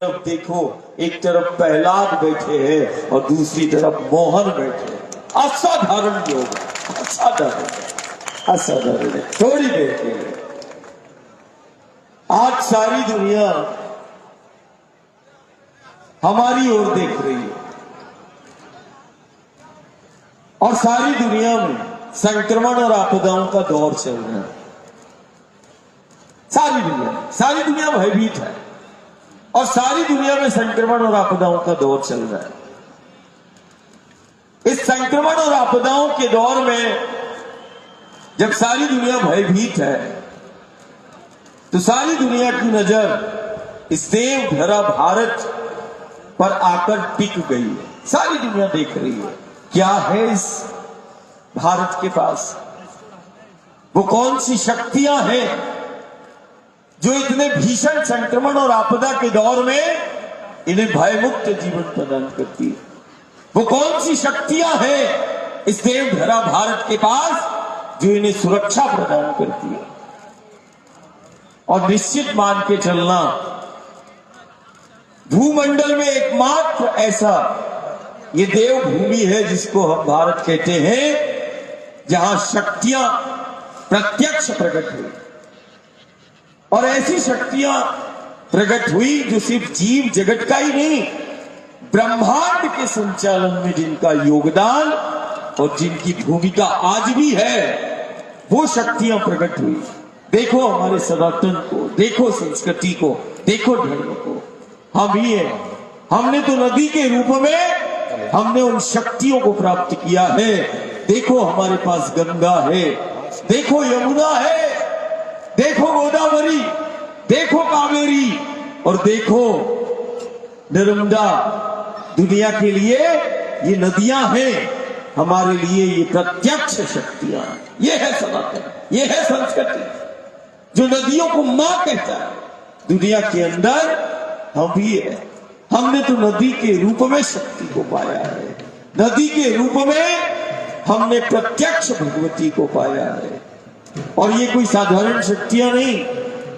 तरफ देखो, एक तरफ प्रहलाद बैठे हैं और दूसरी तरफ मोहन बैठे हैं। असाधारण योग, असाधारण है। थोड़ी देर के लिए आज सारी दुनिया हमारी ओर देख रही है और सारी दुनिया में संक्रमण और आपदाओं का दौर चल रहा है। सारी दुनिया भयभीत है और सारी दुनिया में संक्रमण और आपदाओं का दौर चल रहा है। इस संक्रमण और आपदाओं के दौर में जब सारी दुनिया भयभीत है तो सारी दुनिया की नजर इस देव धरा भारत पर आकर टिक गई है। सारी दुनिया देख रही है क्या है इस भारत के पास, वो कौन सी शक्तियां हैं जो इतने भीषण संक्रमण और आपदा के दौर में इन्हें भयमुक्त जीवन प्रदान करती है। वो कौन सी शक्तियां हैं इस देवधरा भारत के पास जो इन्हें सुरक्षा प्रदान करती है। और निश्चित मान के चलना, भूमंडल में एकमात्र ऐसा ये देवभूमि है जिसको हम भारत कहते हैं, जहां शक्तियां प्रत्यक्ष प्रकट हुई। और ऐसी शक्तियां प्रकट हुई जो सिर्फ जीव जगत का ही नहीं, ब्रह्मांड के संचालन में जिनका योगदान और जिनकी भूमिका आज भी है, वो शक्तियां प्रकट हुई। देखो हमारे सनातन को, देखो संस्कृति को, देखो धर्म को। हम ही है, हमने तो नदी के रूप में हमने उन शक्तियों को प्राप्त किया है। देखो हमारे पास गंगा है, देखो यमुना है, देखो गोदावरी, देखो कावेरी और देखो नर्मदा। दुनिया के लिए ये नदियां हैं, हमारे लिए ये प्रत्यक्ष शक्तियां। ये है सनातन, ये है संस्कृति जो नदियों को मां कहता है। दुनिया के अंदर हम भी है, हमने तो नदी के रूप में शक्ति को पाया है। नदी के रूप में हमने प्रत्यक्ष भगवती को पाया है। और ये कोई साधारण शक्तियां नहीं,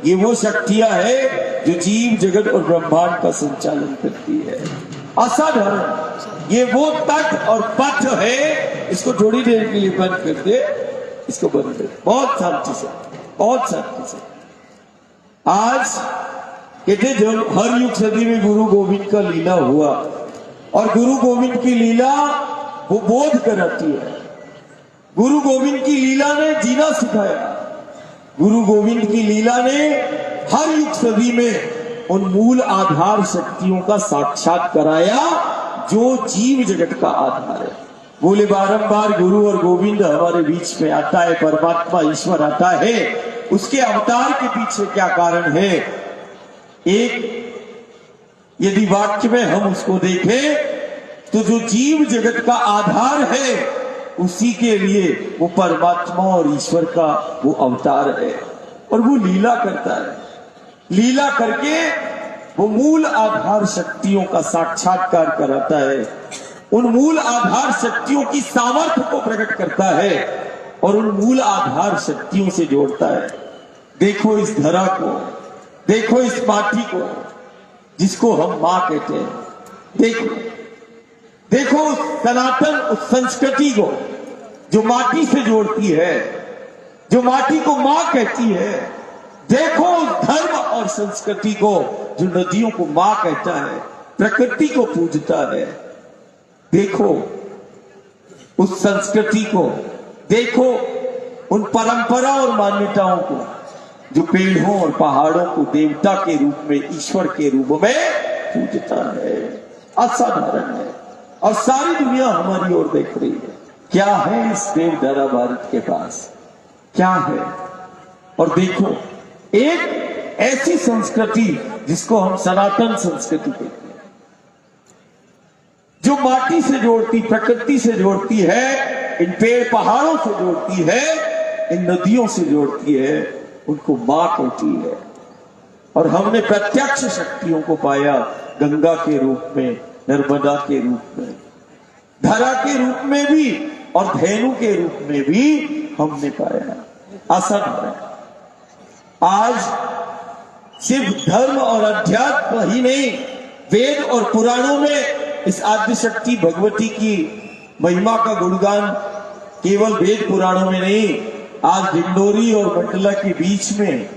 ये वो शक्तियां है जो जीव जगत और ब्रह्मांड का संचालन करती है। असाधारण, ये वो तट और पथ है। इसको थोड़ी देर के लिए बंद कर दे, इसको बंद कर, बहुत शांति से, बहुत शांति से। आज कहते जब हर युग सदी में गुरु गोविंद का लीला हुआ और गुरु गोविंद की लीला वो बोध कराती है। गुरु गोविंद की लीला ने जीना सिखाया। गुरु गोविंद की लीला ने हर युग सदी में उन मूल आधार शक्तियों का साक्षात कराया जो जीव जगत का आधार है। बोले बारंबार गुरु और गोविंद हमारे बीच में आता है, परमात्मा ईश्वर आता है। उसके अवतार के पीछे क्या कारण है? एक यदि वाक्य में हम उसको देखें तो जो जीव जगत का आधार है उसी के लिए वो परमात्मा और ईश्वर का वो अवतार है और वो लीला करता है। लीला करके वो मूल आधार शक्तियों का साक्षात्कार कराता है, उन मूल आधार शक्तियों की सामर्थ्य को प्रकट करता है और उन मूल आधार शक्तियों से जोड़ता है। देखो इस धरा को, देखो इस माटी को जिसको हम मां कहते हैं। देखो देखो उस सनातन, उस संस्कृति को जो माटी से जोड़ती है, जो माटी को मां कहती है। देखो उस धर्म और संस्कृति को जो नदियों को मां कहता है, प्रकृति को पूजता है। देखो उस संस्कृति को, देखो उन परंपरा और मान्यताओं को जो पेड़ों और पहाड़ों को देवता के रूप में, ईश्वर के रूप में पूजता है। असाधारण है और सारी दुनिया हमारी ओर देख रही है। क्या है इस देवधरा भारत के पास, क्या है? और देखो एक ऐसी संस्कृति जिसको हम सनातन संस्कृति कहते हैं, जो माटी से जोड़ती, प्रकृति से जोड़ती है, इन पेड़ पहाड़ों से जोड़ती है, इन नदियों से जोड़ती है, उनको मां कहती है। और हमने प्रत्यक्ष शक्तियों को पाया, गंगा के रूप में, नर्मदा के रूप में, धरा के रूप में भी और धेनु के रूप में भी हमने पाया। असाधारण। आज सिर्फ धर्म और अध्यात्म ही नहीं, वेद और पुराणों में इस आद्य शक्ति भगवती की महिमा का गुणगान केवल वेद पुराणों में नहीं, आज डिंडोरी और मंडला के बीच में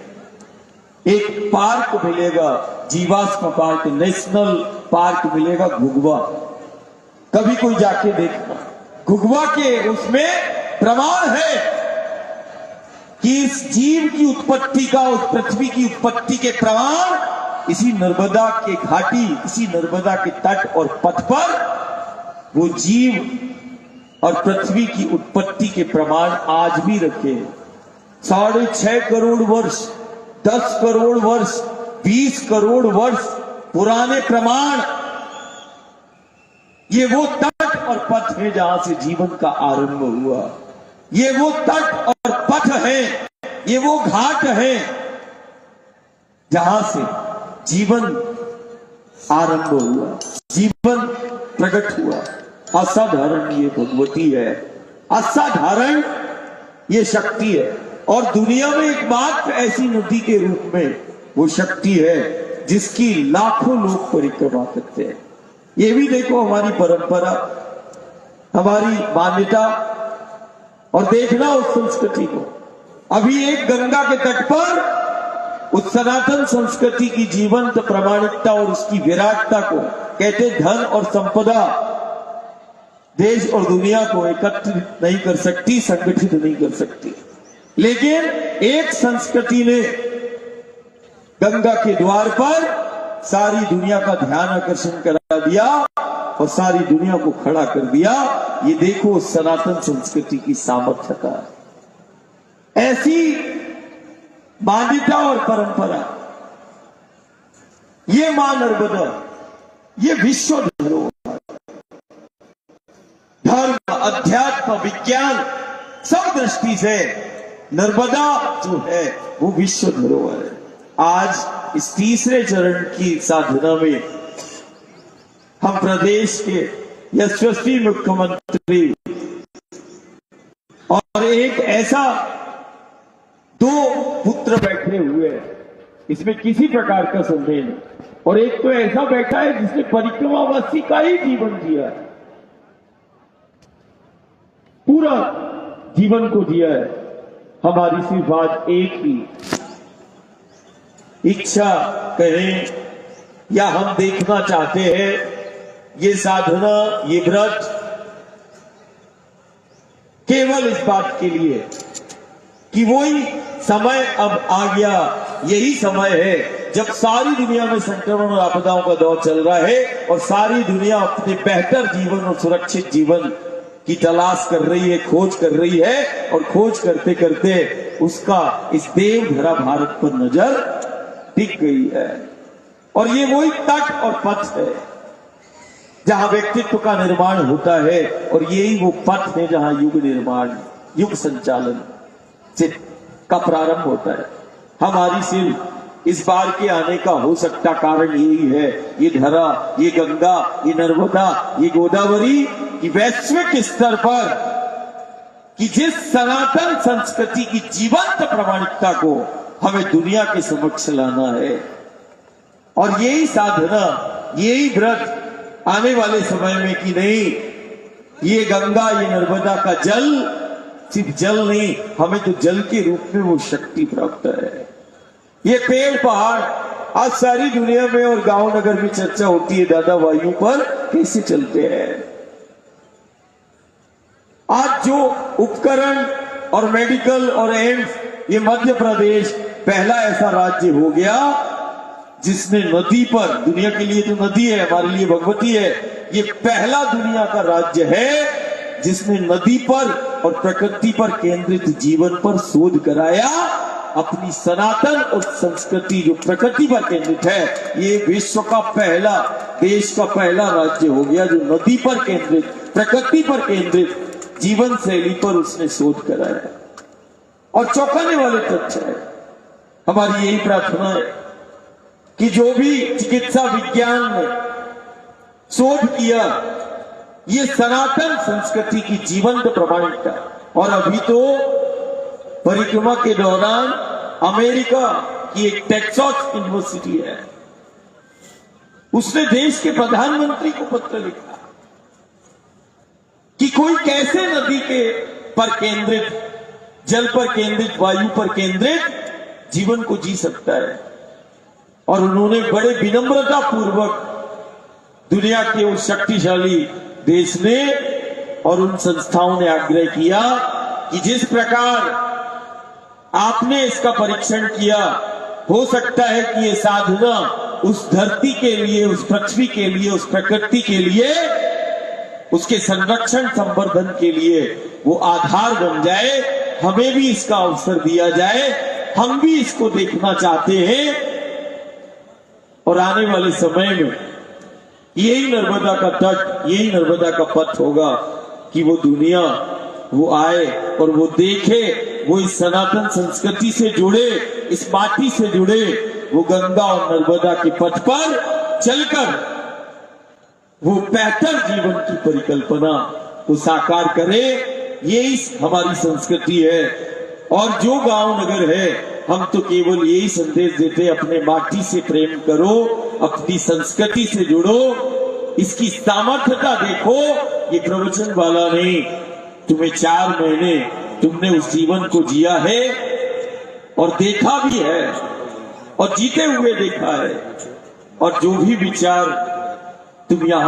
एक पार्क मिलेगा, जीवाश्म पार्क, नेशनल पार्क मिलेगा घुघवा। कभी कोई जाके देखना, घुघवा के उसमें प्रमाण है कि इस जीव की उत्पत्ति का, उस पृथ्वी की उत्पत्ति के प्रमाण इसी नर्मदा के घाटी, इसी नर्मदा के तट और पथ पर वो जीव और पृथ्वी की उत्पत्ति के प्रमाण आज भी रखे हैं। 6.5 करोड़ वर्ष, 10 करोड़ वर्ष, 20 करोड़ वर्ष पुराने प्रमाण, ये वो तट और पथ है जहां से जीवन का आरंभ हुआ। ये वो तट और पथ है, ये वो घाट है जहां से जीवन आरंभ हुआ, जीवन प्रकट हुआ। असाधारण ये भगवती है, असाधारण ये शक्ति है, और दुनिया में एकमात्र ऐसी नदी के रूप में वो शक्ति है जिसकी लाखों लोग परिक्रमा करते हैं। ये भी देखो हमारी परंपरा, हमारी मान्यता, और देखना उस संस्कृति को। अभी एक गंगा के तट पर उस सनातन संस्कृति की जीवंत प्रामाणिकता और उसकी विराटता को कहते धन और संपदा देश और दुनिया को एकत्रित नहीं कर सकती, संगठित नहीं कर सकती, लेकिन एक संस्कृति ने गंगा के द्वार पर सारी दुनिया का ध्यान आकर्षण करा दिया और सारी दुनिया को खड़ा कर दिया। ये देखो सनातन संस्कृति की सामर्थ्य का, ऐसी मान्यता और परंपरा। ये मां नर्मदा, ये विश्व धरोहर, धर्म, अध्यात्म, विज्ञान सब दृष्टि से नर्मदा जो है वो विश्व धरोहर है। आज इस तीसरे चरण की साधना में हम प्रदेश के यशस्वी मुख्यमंत्री और एक ऐसा दो पुत्र बैठे हुए हैं, इसमें किसी प्रकार का संदेह नहीं, और एक तो ऐसा बैठा है जिसने परिक्रमावासी का ही जीवन जिया है, पूरा जीवन को दिया है। हमारी सिर्फ आज एक ही इच्छा कहें या हम देखना चाहते हैं, ये साधना, ये व्रत केवल इस बात के लिए कि वही समय अब आ गया, यही समय है जब सारी दुनिया में संक्रमण और आपदाओं का दौर चल रहा है और सारी दुनिया अपने बेहतर जीवन और सुरक्षित जीवन की तलाश कर रही है, खोज कर रही है, और खोज करते करते उसका इस देवधरा भारत पर नजर टिक गई है। और ये वही तट और पथ है जहां व्यक्तित्व का निर्माण होता है, और यही वो पथ है जहां युग निर्माण, युग संचालन से का प्रारंभ होता है। हमारी सिर्फ इस बार के आने का हो सकता कारण यही है, ये धरा, ये गंगा, ये नर्मदा, ये गोदावरी की वैश्विक स्तर पर कि जिस सनातन संस्कृति की जीवंत प्रामाणिकता को हमें दुनिया के समक्ष लाना है। और यही साधना, यही व्रत आने वाले समय में कि नहीं, ये गंगा, ये नर्मदा का जल सिर्फ जल नहीं, हमें तो जल के रूप में वो शक्ति प्राप्त है। ये पेड़ पहाड़, आज सारी दुनिया में और गांव नगर में चर्चा होती है दादा वायु पर कैसे चलते हैं। आज जो उपकरण और मेडिकल और एम्स, ये मध्य प्रदेश पहला ऐसा राज्य हो गया जिसने नदी पर, दुनिया के लिए तो नदी है, हमारे लिए भगवती है, ये पहला दुनिया का राज्य है जिसने नदी पर और प्रकृति पर केंद्रित जीवन पर शोध कराया। अपनी सनातन और संस्कृति जो प्रकृति पर केंद्रित है, ये विश्व का पहला, देश का पहला राज्य हो गया जो नदी पर केंद्रित, प्रकृति पर केंद्रित जीवन शैली पर उसने शोध कराया। और चौंकाने वाले तथ्य है, हमारी यही प्रार्थना है कि जो भी चिकित्सा विज्ञान में शोध किया, ये सनातन संस्कृति की जीवंत प्रामाणिकता। और अभी तो परिक्रमा के दौरान अमेरिका, की एक टेक्सास यूनिवर्सिटी है, उसने देश के प्रधानमंत्री को पत्र लिखा कि कोई कैसे नदी के पर केंद्रित, जल पर केंद्रित, वायु पर केंद्रित जीवन को जी सकता है। और उन्होंने बड़े विनम्रता पूर्वक दुनिया के उस शक्तिशाली देश ने और उन संस्थाओं ने आग्रह किया कि जिस प्रकार आपने इसका परीक्षण किया, हो सकता है कि ये साधना उस धरती के लिए, उस पृथ्वी के लिए, उस प्रकृति के लिए, उसके संरक्षण संवर्धन के लिए वो आधार बन जाए। हमें भी इसका अवसर दिया जाए, हम भी इसको देखना चाहते हैं। और आने वाले समय में यही नर्मदा का तट, यही नर्मदा का पथ होगा कि वो दुनिया वो आए और वो देखे, वो इस सनातन संस्कृति से जुड़े, इस माटी से जुड़े, वो गंगा और नर्मदा के पथ पर चलकर वो बेहतर जीवन की परिकल्पना को साकार करे। यही हमारी संस्कृति है। और जो गांव नगर है, हम तो केवल यही संदेश देते, अपने माटी से प्रेम करो, अपनी संस्कृति से जुड़ो, इसकी सामर्थ्यता देखो। ये प्रवचन वाला नहीं, तुम्हें 4 महीने तुमने उस जीवन को जिया है और देखा भी है और जीते हुए देखा है। और जो भी विचार तुम यहां